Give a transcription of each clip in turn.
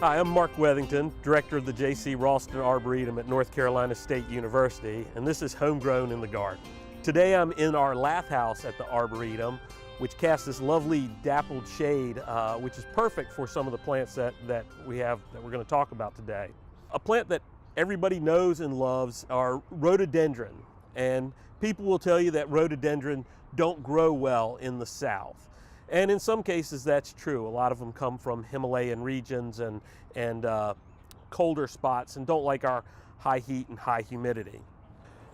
Hi, I'm Mark Weathington, Director of the JC Raulston Arboretum at North Carolina State University, and this is Homegrown in the Garden. Today I'm in our lath house at the Arboretum, which casts this lovely dappled shade, which is perfect for some of the plants that we're going to talk about today. A plant that everybody knows and loves are rhododendron, and people will tell you that rhododendron don't grow well in the south. And in some cases that's true. A lot of them come from Himalayan regions and colder spots and don't like our high heat and high humidity.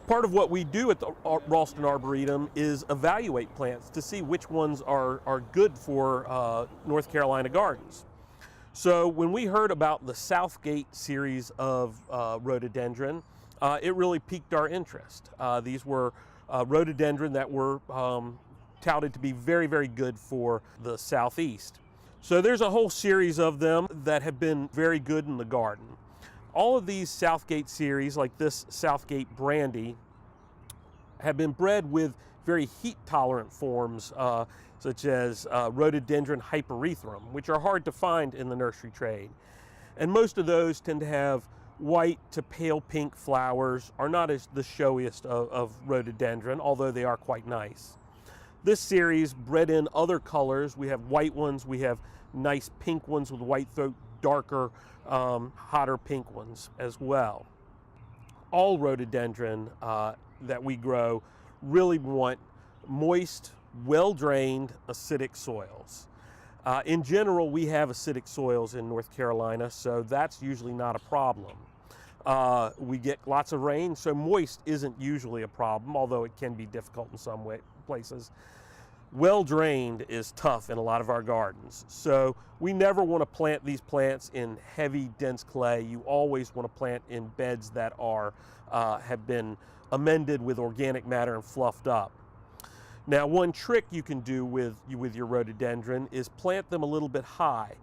Part of what we do at the Raulston Arboretum is evaluate plants to see which ones are good for North Carolina gardens. So when we heard about the Southgate series of rhododendron, it really piqued our interest. These were rhododendron that were touted to be very, very good for the southeast. So there's a whole series of them that have been very good in the garden. All of these Southgate series, like this Southgate Brandi, have been bred with very heat-tolerant forms, such as Rhododendron hyperethrum, which are hard to find in the nursery trade. And most of those tend to have white to pale pink flowers, are not as the showiest of rhododendron, although they are quite nice. This series bred in other colors. We have white ones, we have nice pink ones with white throat, darker, hotter pink ones as well. All rhododendron that we grow really want moist, well-drained, acidic soils. In general, we have acidic soils in North Carolina, so that's usually not a problem. We get lots of rain, so moist isn't usually a problem, although it can be difficult in some places. Well-drained is tough in a lot of our gardens, so we never want to plant these plants in heavy, dense clay. You always want to plant in beds that have been amended with organic matter and fluffed up. Now, one trick you can do with your rhododendron is plant them a little bit high.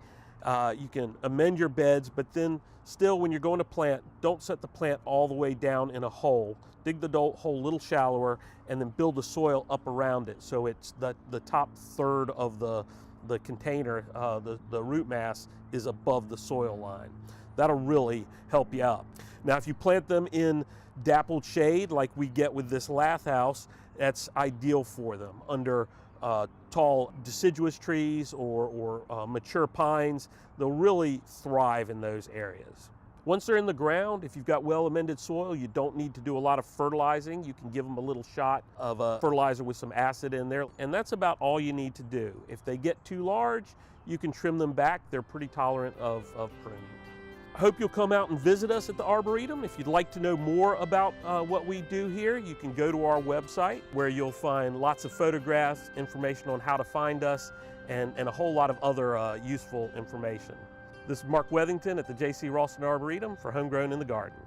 You can amend your beds, but then still, when you're going to plant, don't set the plant all the way down in a hole. Dig the hole a little shallower and then build the soil up around it, so it's the top third of the container, the root mass, is above the soil line. That'll really help you out. Now, if you plant them in dappled shade like we get with this lath house, that's ideal for them. Under tall deciduous trees or mature pines, they'll really thrive in those areas. Once they're in the ground, if you've got well-amended soil, you don't need to do a lot of fertilizing. You can give them a little shot of a fertilizer with some acid in there, and that's about all you need to do. If they get too large, you can trim them back. They're pretty tolerant of pruning. I hope you'll come out and visit us at the Arboretum. If you'd like to know more about what we do here, you can go to our website, where you'll find lots of photographs, information on how to find us, and a whole lot of other useful information. This is Mark Weathington at the JC Raulston Arboretum for Homegrown in the Garden.